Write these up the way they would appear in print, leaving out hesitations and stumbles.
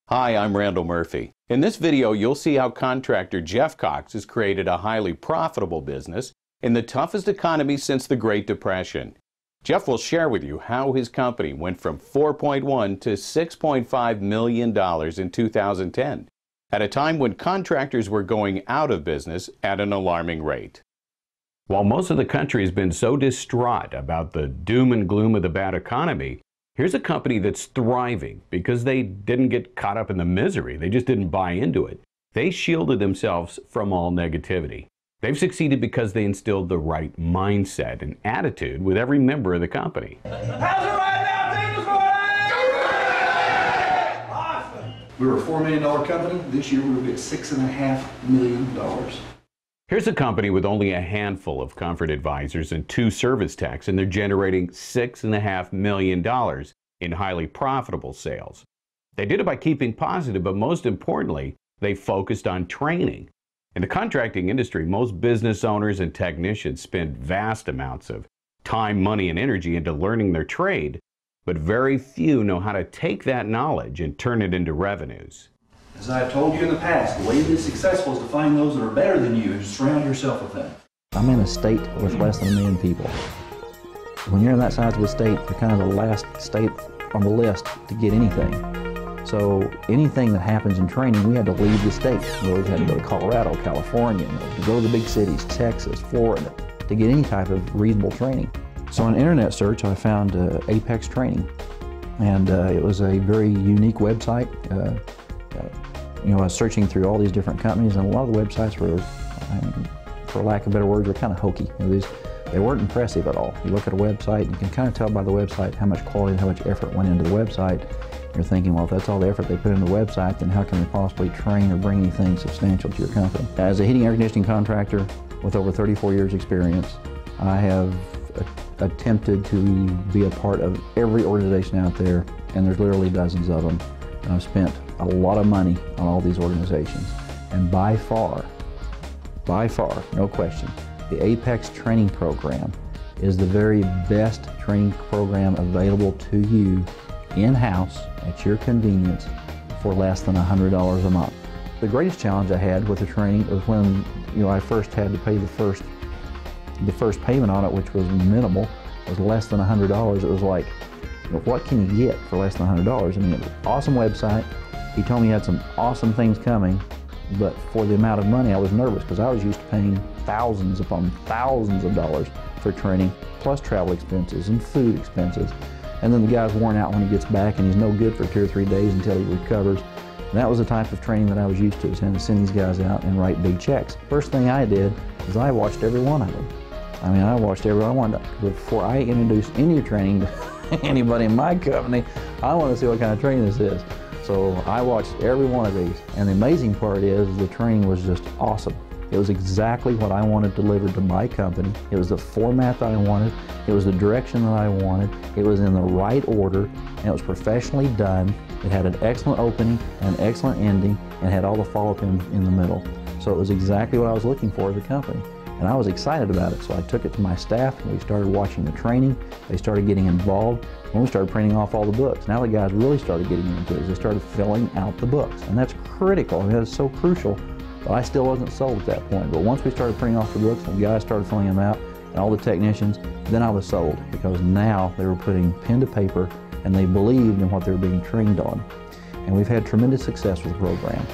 Hi, I'm Randall Murphy. In this video, you'll see how contractor Jeff Cox has created a highly profitable business in the toughest economy since the Great Depression. Jeff will share with you how his company went from $4.1 to $6.5 million in 2010, at a time when contractors were going out of business at an alarming rate. While most of the country has been so distraught about the doom and gloom of the bad economy, here's a company that's thriving because they didn't get caught up in the misery. They just didn't buy into it. They shielded themselves from all negativity. They've succeeded because they instilled the right mindset and attitude with every member of the company. How's it right now, team? What's going on? Awesome. We were a $4 million company. This year we will be at $6.5 million. Here's a company with only a handful of comfort advisors and 2 service techs, and they're generating $6.5 million in highly profitable sales. They did it by keeping positive, but most importantly, they focused on training. In the contracting industry, most business owners and technicians spend vast amounts of time, money, and energy into learning their trade, but very few know how to take that knowledge and turn it into revenues. As I have told you in the past, the way to be successful is to find those that are better than you and surround yourself with them. I'm in a state with less than 1 million people. When you're in that size of a state, you're kind of the last state on the list to get anything. So anything that happens in training, we had to leave the state. We always had to go to Colorado, California, to go to the big cities, Texas, Florida, to get any type of reasonable training. So on internet search, I found Apex Training, and it was a very unique website. I was searching through all these different companies, and a lot of the websites were, for lack of better words, were kind of hokey. They weren't impressive at all. You look at a website, you can kind of tell by the website how much quality and how much effort went into the website. You're thinking, well, if that's all the effort they put into the website, then how can they possibly train or bring anything substantial to your company? As a heating and air conditioning contractor with over 34 years experience, I have attempted to be a part of every organization out there, and there's literally dozens of them. And I've spent a lot of money on all these organizations. And by far, no question, the Apex Training Program is the very best training program available to you in-house at your convenience for less than $100 a month. The greatest challenge I had with the training was when I first had to pay the first payment on it, which was minimal, was less than $100. It was like, what can you get for less than $100? I mean, it was an awesome website. He told me he had some awesome things coming, but for the amount of money, I was nervous because I was used to paying thousands upon thousands of dollars for training, plus travel expenses and food expenses. And then the guy's worn out when he gets back, and he's no good for 2 or 3 days until he recovers. And that was the type of training that I was used to, is having to send these guys out and write big checks. First thing I did is I watched every one of them. I mean, I watched every one. Before I introduce any training to anybody in my company, I want to see what kind of training this is. So I watched every one of these. And the amazing part is the training was just awesome. It was exactly what I wanted delivered to my company. It was the format that I wanted. It was the direction that I wanted. It was in the right order, and it was professionally done. It had an excellent opening, an excellent ending, and had all the follow-up in the middle. So it was exactly what I was looking for as a company. And I was excited about it, so I took it to my staff, and we started watching the training. They started getting involved, and we started printing off all the books. Now the guys really started getting into it. They started filling out the books, and that's critical. I mean, that's so crucial. But I still wasn't sold at that point. But once we started printing off the books and the guys started filling them out, and all the technicians, then I was sold, because now they were putting pen to paper and they believed in what they were being trained on. And we've had tremendous success with the program.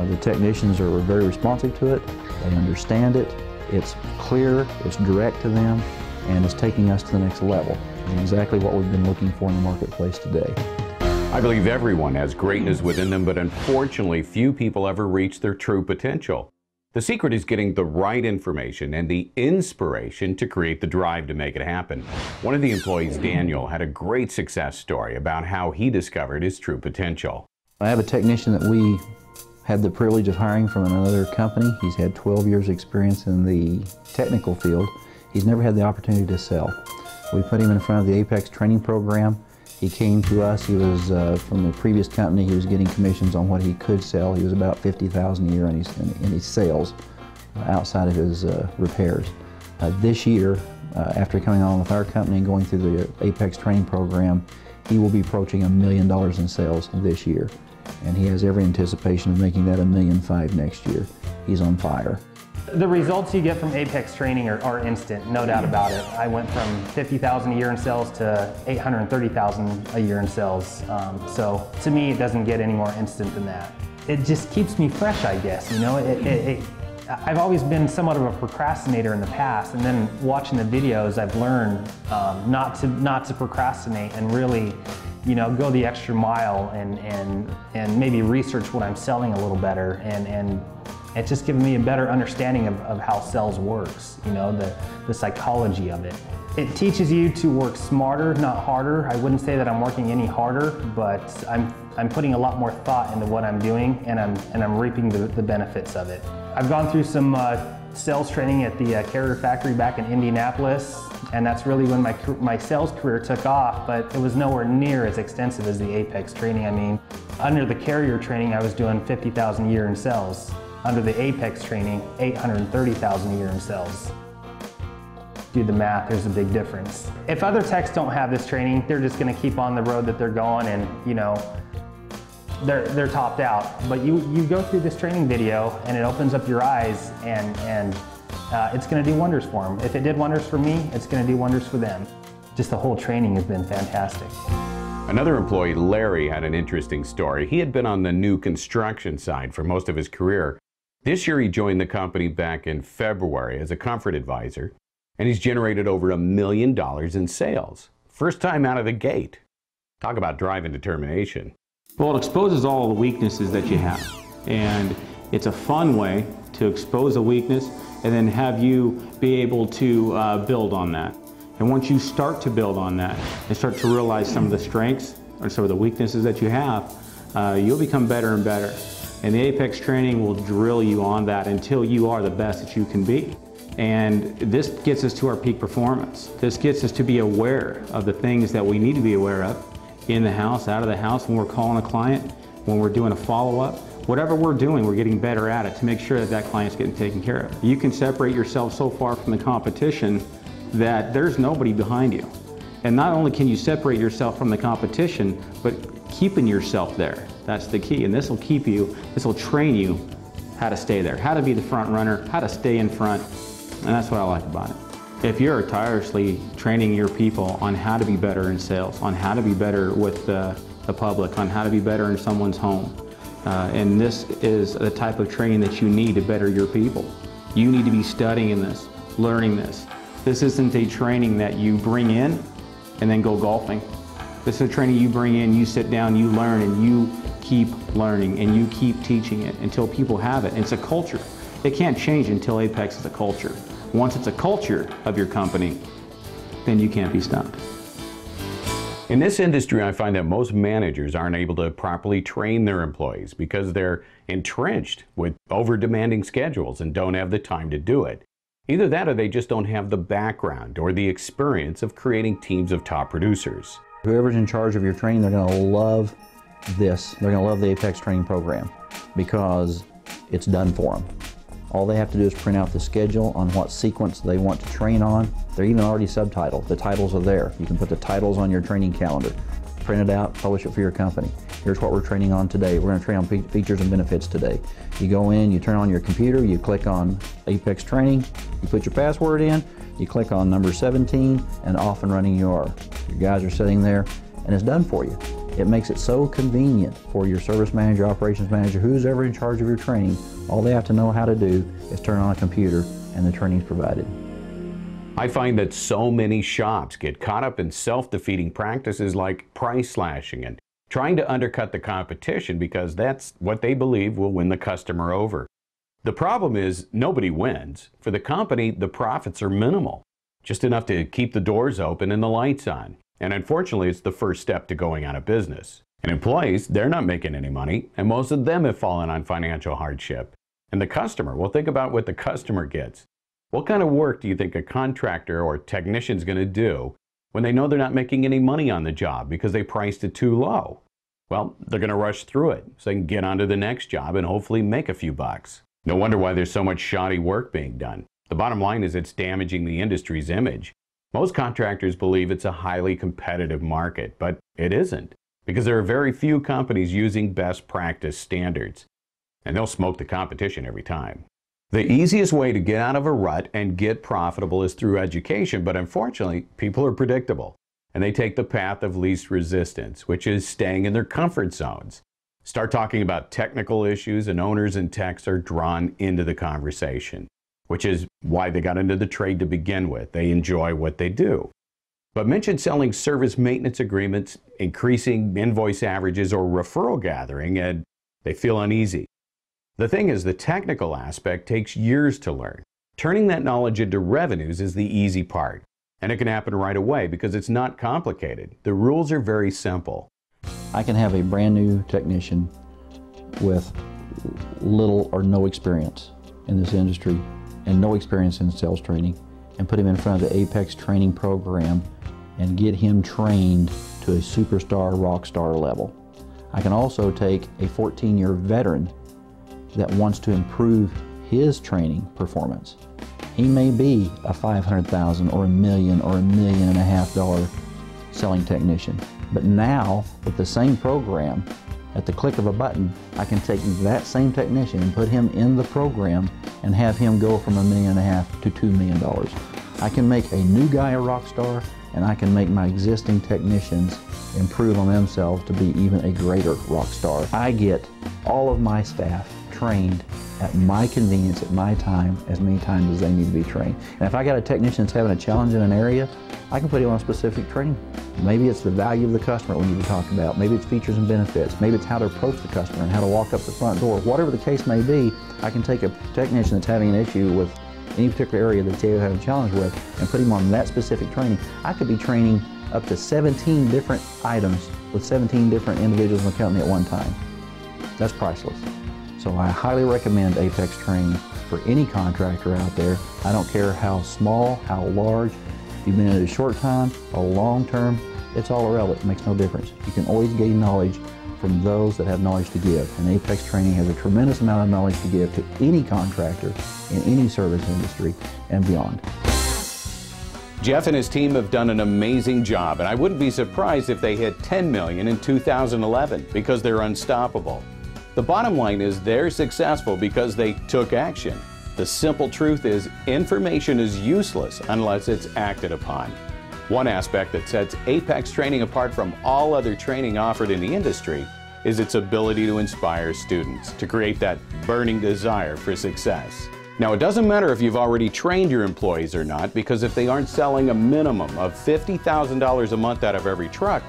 The technicians are very responsive to it. They understand it. It's clear, it's direct to them, and it's taking us to the next level. It's exactly what we've been looking for in the marketplace today. I believe everyone has greatness within them, but unfortunately, few people ever reach their true potential. The secret is getting the right information and the inspiration to create the drive to make it happen. One of the employees, Daniel, had a great success story about how he discovered his true potential. I have a technician that we had the privilege of hiring from another company. He's had 12 years experience in the technical field. He's never had the opportunity to sell. We put him in front of the Apex Training Program. He came to us. He was from the previous company. He was getting commissions on what he could sell. He was about $50,000 a year in his sales outside of his repairs. This year, after coming on with our company and going through the Apex Training Program, He will be approaching $1 million in sales this year, and he has every anticipation of making that $1.5 million next year. He's on fire. The results you get from Apex training are instant, no doubt about it. I went from $50,000 a year in sales to $830,000 a year in sales. So to me, it doesn't get any more instant than that. It just keeps me fresh, I guess. You know, I've always been somewhat of a procrastinator in the past, and then watching the videos, I've learned not to procrastinate and really, you know, go the extra mile and maybe research what I'm selling a little better, and it's just given me a better understanding of how sales works, you know, the psychology of it. It teaches you to work smarter, not harder. I wouldn't say that I'm working any harder, but I'm putting a lot more thought into what I'm doing, and I'm reaping the benefits of it. I've gone through some sales training at the Carrier factory back in Indianapolis, and that's really when my sales career took off, but it was nowhere near as extensive as the Apex training. I mean, under the Carrier training, I was doing $50,000 a year in sales. Under the Apex training, $830,000 a year in sales. Do the math, there's a big difference. If other techs don't have this training, they're just gonna keep on the road that they're going, and you know, they're topped out. But you go through this training video and it opens up your eyes, and it's gonna do wonders for them. If it did wonders for me, it's gonna do wonders for them. Just the whole training has been fantastic. Another employee, Larry, had an interesting story. He had been on the new construction side for most of his career. This year he joined the company back in February as a comfort advisor, and he's generated over $1 million in sales. First time out of the gate. Talk about drive and determination. Well, it exposes all the weaknesses that you have, and it's a fun way to expose a weakness and then have you be able to build on that. And once you start to build on that and start to realize some of the strengths or some of the weaknesses that you have, you'll become better and better. And the Apex training will drill you on that until you are the best that you can be. And this gets us to our peak performance. This gets us to be aware of the things that we need to be aware of in the house, out of the house, when we're calling a client, when we're doing a follow-up. Whatever we're doing, we're getting better at it to make sure that that client's getting taken care of. You can separate yourself so far from the competition that there's nobody behind you. And not only can you separate yourself from the competition, but keeping yourself there. That's the key. And this will keep you, this will train you how to stay there, how to be the front runner, how to stay in front. And that's what I like about it. If you're tirelessly training your people on how to be better in sales, on how to be better with the public, on how to be better in someone's home, and this is the type of training that you need to better your people. You need to be studying this, learning this. This isn't a training that you bring in and then go golfing. This is a training you bring in, you sit down, you learn, and you keep learning, and you keep teaching it until people have it. It's a culture. It can't change until Apex is a culture. Once it's a culture of your company, then you can't be stopped. In this industry, I find that most managers aren't able to properly train their employees because they're entrenched with over-demanding schedules and don't have the time to do it. Either that or they just don't have the background or the experience of creating teams of top producers. Whoever's in charge of your training, they're going to love this. They're going to love the Apex training program because it's done for them. All they have to do is print out the schedule on what sequence they want to train on. They're even already subtitled. The titles are there. You can put the titles on your training calendar. Print it out, publish it for your company. Here's what we're training on today. We're going to train on features and benefits today. You go in, you turn on your computer, you click on Apex training, you put your password in, you click on number 17, and off and running you are. Your guys are sitting there, and it's done for you. It makes it so convenient for your service manager, operations manager, who's ever in charge of your training. All they have to know how to do is turn on a computer, and the training's provided. I find that so many shops get caught up in self-defeating practices like price slashing and trying to undercut the competition because that's what they believe will win the customer over. The problem is nobody wins. For the company, the profits are minimal, just enough to keep the doors open and the lights on. And unfortunately, it's the first step to going out of business. And employees, they're not making any money, and most of them have fallen on financial hardship. And the customer, well, think about what the customer gets. What kind of work do you think a contractor or technician is going to do when they know they're not making any money on the job because they priced it too low? Well, they're going to rush through it so they can get on to the next job and hopefully make a few bucks. No wonder why there's so much shoddy work being done. The bottom line is it's damaging the industry's image. Most contractors believe it's a highly competitive market, but it isn't, because there are very few companies using best practice standards, and they'll smoke the competition every time. The easiest way to get out of a rut and get profitable is through education, but unfortunately, people are predictable, and they take the path of least resistance, which is staying in their comfort zones. Start talking about technical issues, and owners and techs are drawn into the conversation, which is why they got into the trade to begin with. They enjoy what they do. But mention selling service maintenance agreements, increasing invoice averages, or referral gathering, and they feel uneasy. The thing is, the technical aspect takes years to learn. Turning that knowledge into revenues is the easy part, and it can happen right away because it's not complicated. The rules are very simple. I can have a brand new technician with little or no experience in this industry and no experience in sales training, and put him in front of the Apex training program and get him trained to a superstar, rock star level. I can also take a 14-year veteran that wants to improve his training performance. He may be a $500,000 or $1 million or $1.5 million selling technician, but now with the same program, at the click of a button, I can take that same technician and put him in the program and have him go from $1.5 million to $2 million. I can make a new guy a rock star, and I can make my existing technicians improve on themselves to be even a greater rock star. I get all of my staff trained at my convenience, at my time, as many times as they need to be trained. And if I got a technician that's having a challenge in an area, I can put him on specific training. Maybe it's the value of the customer we need to talk about. Maybe it's features and benefits. Maybe it's how to approach the customer and how to walk up the front door. Whatever the case may be, I can take a technician that's having an issue with any particular area that they're having a challenge with and put him on that specific training. I could be training up to 17 different items with 17 different individuals in the company at one time. That's priceless. So I highly recommend Apex training for any contractor out there. I don't care how small, how large, if you've been in it a short time, a long term, it's all irrelevant, it makes no difference. You can always gain knowledge from those that have knowledge to give. And Apex training has a tremendous amount of knowledge to give to any contractor in any service industry and beyond. Jeff and his team have done an amazing job, and I wouldn't be surprised if they hit $10 million in 2011 because they're unstoppable. The bottom line is they're successful because they took action. The simple truth is information is useless unless it's acted upon. One aspect that sets Apex training apart from all other training offered in the industry is its ability to inspire students, to create that burning desire for success. Now, it doesn't matter if you've already trained your employees or not, because if they aren't selling a minimum of $50,000 a month out of every truck,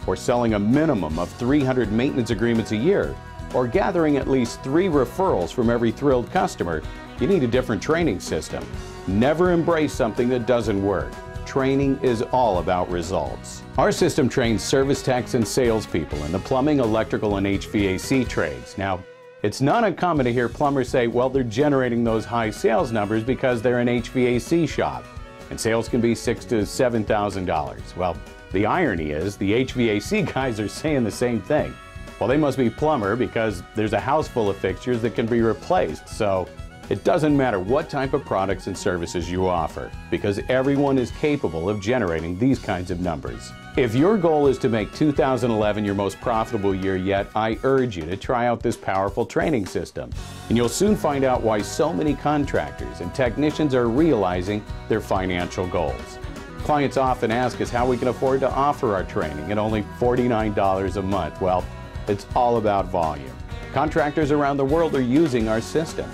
or selling a minimum of 300 maintenance agreements a year, or gathering at least 3 referrals from every thrilled customer, you need a different training system. Never embrace something that doesn't work. Training is all about results. Our system trains service techs and salespeople in the plumbing, electrical, and HVAC trades. Now, it's not uncommon to hear plumbers say, well, they're generating those high sales numbers because they're an HVAC shop, and sales can be $6,000 to $7,000. Well, the irony is the HVAC guys are saying the same thing. Well, they must be plumber because there's a house full of fixtures that can be replaced. So it doesn't matter what type of products and services you offer, because everyone is capable of generating these kinds of numbers. If your goal is to make 2011 your most profitable year yet, I urge you to try out this powerful training system. And you'll soon find out why so many contractors and technicians are realizing their financial goals. Clients often ask us how we can afford to offer our training at only $49 a month. Well, it's all about volume. Contractors around the world are using our system.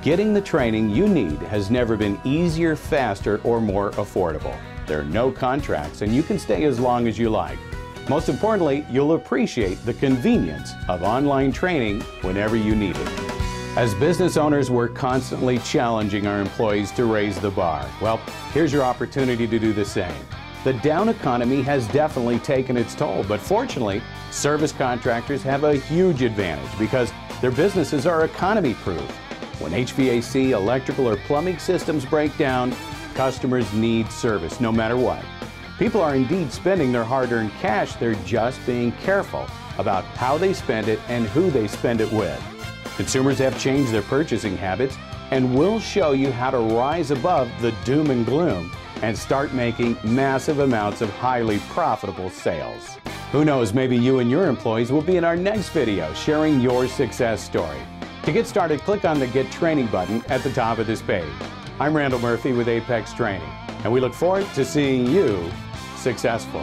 Getting the training you need has never been easier, faster, or more affordable. There are no contracts, and you can stay as long as you like. Most importantly, you'll appreciate the convenience of online training whenever you need it. As business owners, we're constantly challenging our employees to raise the bar. Well, here's your opportunity to do the same. The down economy has definitely taken its toll, but fortunately, service contractors have a huge advantage because their businesses are economy-proof. When HVAC, electrical, or plumbing systems break down, customers need service no matter what. People are indeed spending their hard-earned cash, they're just being careful about how they spend it and who they spend it with. Consumers have changed their purchasing habits, and we'll show you how to rise above the doom and gloom and start making massive amounts of highly profitable sales. Who knows, maybe you and your employees will be in our next video sharing your success story. To get started, click on the Get Training button at the top of this page. I'm Randall Murphy with Apex Training, and we look forward to seeing you successful.